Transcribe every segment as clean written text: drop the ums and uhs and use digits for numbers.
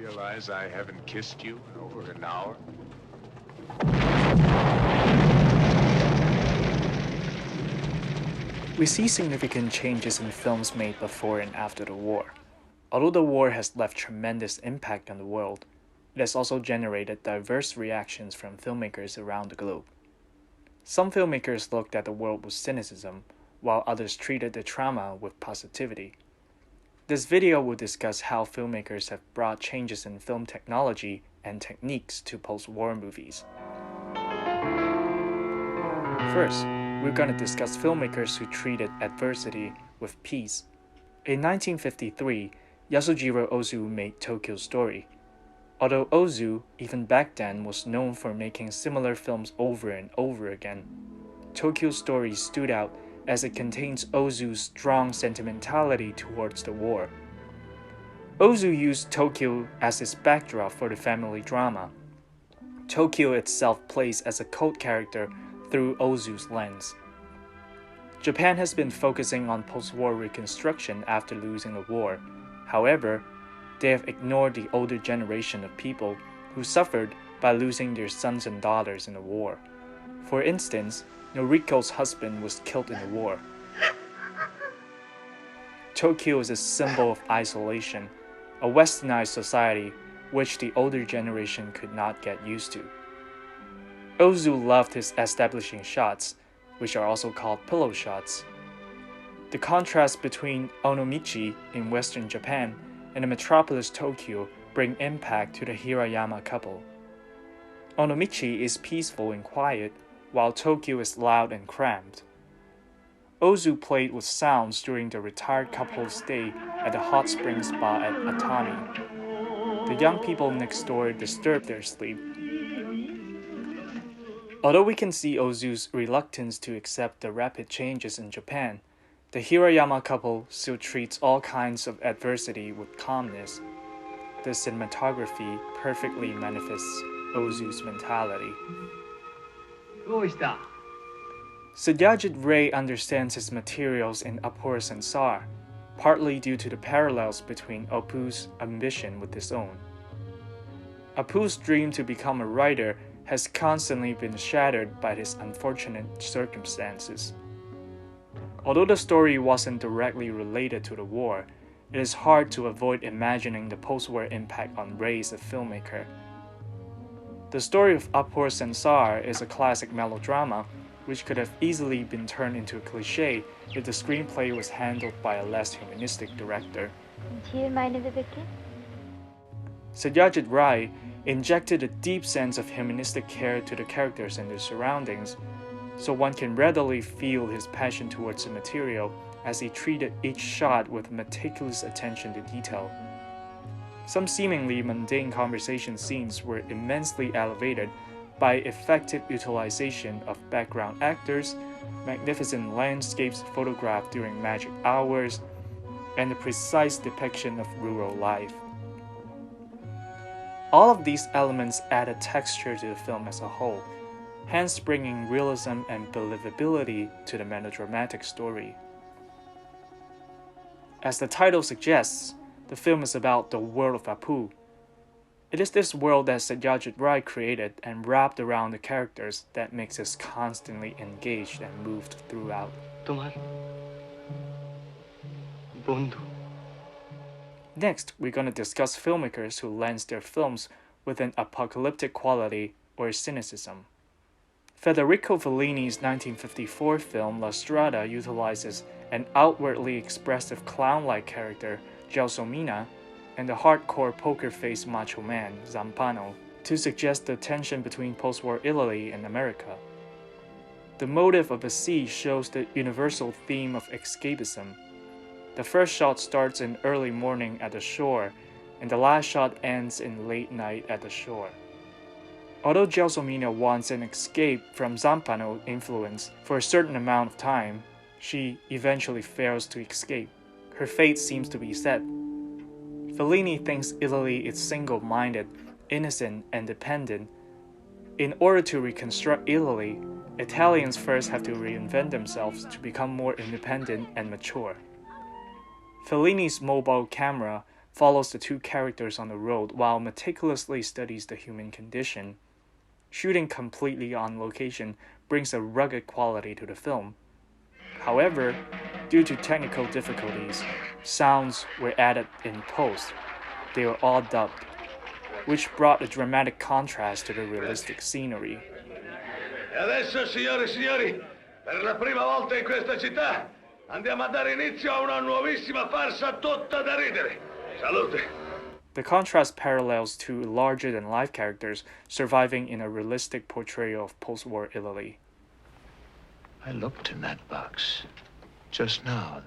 realize I haven't kissed you in over an hour? We see significant changes in films made before and after the war. Although the war has left tremendous impact on the world, it has also generated diverse reactions from filmmakers around the globe. Some filmmakers looked at the world with cynicism, while others treated the trauma with positivity. This video will discuss how filmmakers have brought changes in film technology and techniques to post-war movies. First, we're going to discuss filmmakers who treated adversity with peace. In 1953, Yasuo Ozu made Tokyo Story. Although Ozu, even back then, was known for making similar films over and over again, Tokyo Story stood out as it contains Ozu's strong sentimentality towards the war. Ozu used Tokyo as its backdrop for the family drama. Tokyo itself plays as a cult character through Ozu's lens. Japan has been focusing on post-war reconstruction after losing the war. However, they have ignored the older generation of people who suffered by losing their sons and daughters in the war. For instance, Noriko's husband was killed in the war. Tokyo is a symbol of isolation, a westernized society which the older generation could not get used to. Ozu loved his establishing shots, which are also called pillow shots. The contrast between Onomichi in western Japan and the metropolis Tokyo bring impact to the Hirayama couple. Onomichi is peaceful and quiet, while Tokyo is loud and cramped. Ozu played with sounds during the retired couple's stay at the hot spring spa at Atami. The young people next door disturbed their sleep. Although we can see Ozu's reluctance to accept the rapid changes in Japan, the Hirayama couple still treats all kinds of adversity with calmness. The cinematography perfectly manifests Ozu's mentality. Sajajid Rai understands his materials in Apur Sansar, partly due to the parallels between Apu's ambition with his own. Apu's dream to become a writer has constantly been shattered by his unfortunate circumstances. Although the story wasn't directly related to the war, it is hard to avoid imagining the post-war impact on Rai as a filmmaker. The story of Apur Sansar is a classic melodrama, which could have easily been turned into a cliché if the screenplay was handled by a less humanistic director. Sajajid Rai injected a deep sense of humanistic care to the characters and their surroundings, so one can readily feel his passion towards the material as he treated each shot with meticulous attention to detail. Some seemingly mundane conversation scenes were immensely elevated by effective utilization of background actors, magnificent landscapes photographed during magic hours, and the precise depiction of rural life. All of these elements added texture to the film as a whole, hence bringing realism and believability to the melodramatic story. As the title suggests, the film is about the world of Apu. It is this world that Sajajid Rai created and wrapped around the characters that makes us constantly engaged and moved throughout. Next, we're going to discuss filmmakers who lens their films with an apocalyptic quality or cynicism. Federico Fellini's 1954 film La Strada utilizes an outwardly expressive clown-like character, Gelsomina, and the hardcore poker-faced macho man, Zampano, to suggest the tension between post-war Italy and America. The motive of the sea shows the universal theme of escapism. The first shot starts in early morning at the shore, and the last shot ends in late night at the shore. Although Gelsomina wants an escape from Zampano's influence for a certain amount of time, she eventually fails to escape. Her fate seems to be set. Fellini thinks Italy is single-minded, innocent, and dependent. In order to reconstruct Italy, Italians first have to reinvent themselves to become more independent and mature. Fellini's mobile camera follows the two characters on the road while meticulously studies the human condition. Shooting completely on location brings a rugged quality to the film. However, due to technical difficulties, sounds were added in post. They were all dubbed, which brought a dramatic contrast to the realistic scenery. E adesso, signore e signori, per la prima volta in questa città, andiamo a dare inizio a una nuovissima farsa tutta da ridere. Salute. The contrast parallels two larger-than-life characters surviving in a realistic portrayal of post-war Italy. I looked in that box. Just now,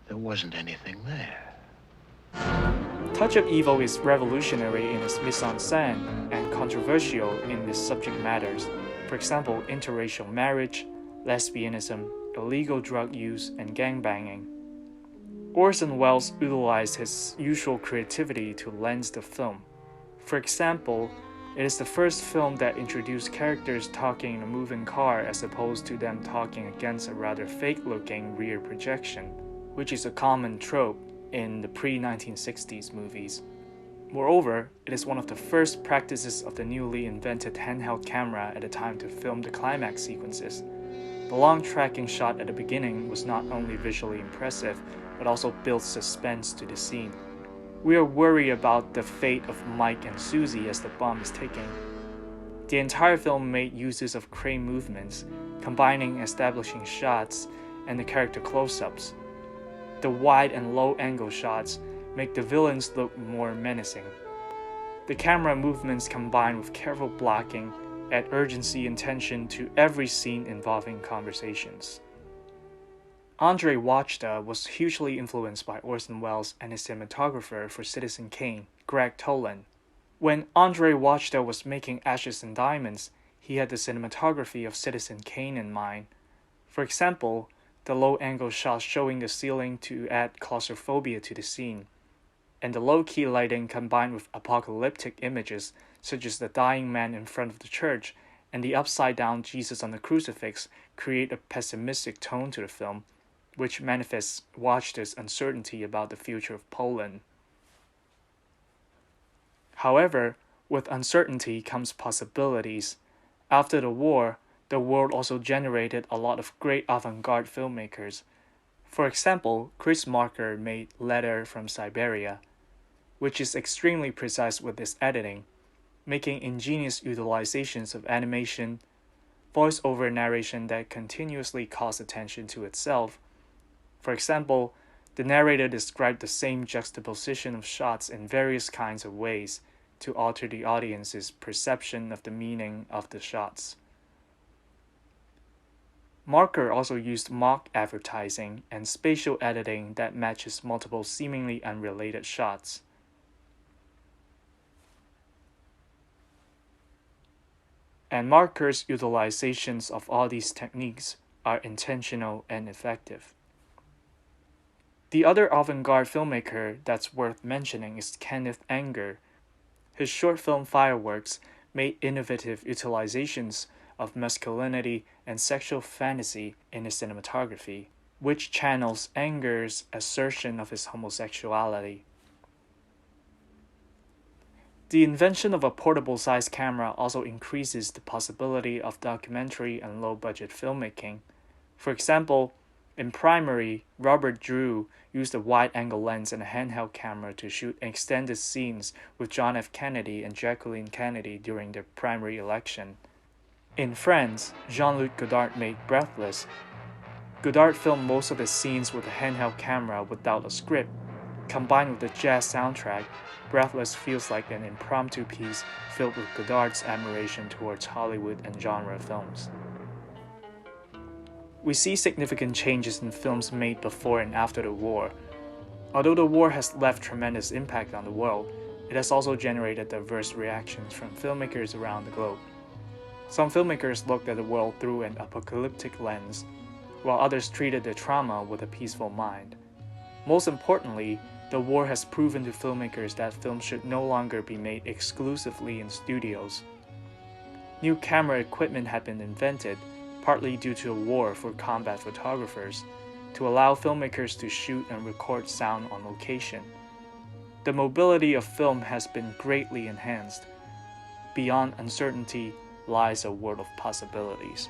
there wasn't anything there. Touch of Evil is revolutionary in its mise-en-scène and controversial in its subject matters. For example, interracial marriage, lesbianism, illegal drug use, and gangbanging. Orson Welles utilized his usual creativity to lens the film. For example, it is the first film that introduced characters talking in a moving car as opposed to them talking against a rather fake-looking rear projection, which is a common trope in the pre-1960s movies. Moreover, it is one of the first practices of the newly invented handheld camera at the time to film the climax sequences. The long tracking shot at the beginning was not only visually impressive, but also built suspense to the scene. We are worried about the fate of Mike and Susie as the bomb is taken. The entire film made uses of crane movements, combining establishing shots and the character close-ups. The wide and low-angle shots make the villains look more menacing. The camera movements combined with careful blocking add urgency and tension to every scene involving conversations. Andrzej Wajda was hugely influenced by Orson Welles and his cinematographer for Citizen Kane, Greg Toland. When Andrzej Wajda was making Ashes and Diamonds, he had the cinematography of Citizen Kane in mind. For example, the low-angle shots showing the ceiling to add claustrophobia to the scene, and the low-key lighting combined with apocalyptic images such as the dying man in front of the church and the upside-down Jesus on the crucifix create a pessimistic tone to the film, which manifests Wajda's uncertainty about the future of Poland. However, with uncertainty comes possibilities. After the war, the world also generated a lot of great avant-garde filmmakers. For example, Chris Marker made Letter from Siberia, which is extremely precise with its editing, making ingenious utilizations of animation, voice-over narration that continuously calls attention to itself. For example, the narrator described the same juxtaposition of shots in various kinds of ways to alter the audience's perception of the meaning of the shots. Marker also used mock advertising and spatial editing that matches multiple seemingly unrelated shots. And Marker's utilizations of all these techniques are intentional and effective. The other avant-garde filmmaker that's worth mentioning is Kenneth Anger. His short film Fireworks made innovative utilizations of masculinity and sexual fantasy in his cinematography, which channels Anger's assertion of his homosexuality. The invention of a portable-sized camera also increases the possibility of documentary and low-budget filmmaking. For example, in Primary, Robert Drew used a wide-angle lens and a handheld camera to shoot extended scenes with John F. Kennedy and Jacqueline Kennedy during the primary election. In France, Jean-Luc Godard made Breathless. Godard filmed most of his scenes with a handheld camera without a script. Combined with the jazz soundtrack, Breathless feels like an impromptu piece filled with Godard's admiration towards Hollywood and genre films. We see significant changes in films made before and after the war. Although the war has left tremendous impact on the world, it has also generated diverse reactions from filmmakers around the globe. Some filmmakers looked at the world through an apocalyptic lens, while others treated the trauma with a peaceful mind. Most importantly, the war has proven to filmmakers that films should no longer be made exclusively in studios. New camera equipment had been invented, partly due to a war for combat photographers, to allow filmmakers to shoot and record sound on location. the mobility of film has been greatly enhanced. Beyond uncertainty lies a world of possibilities.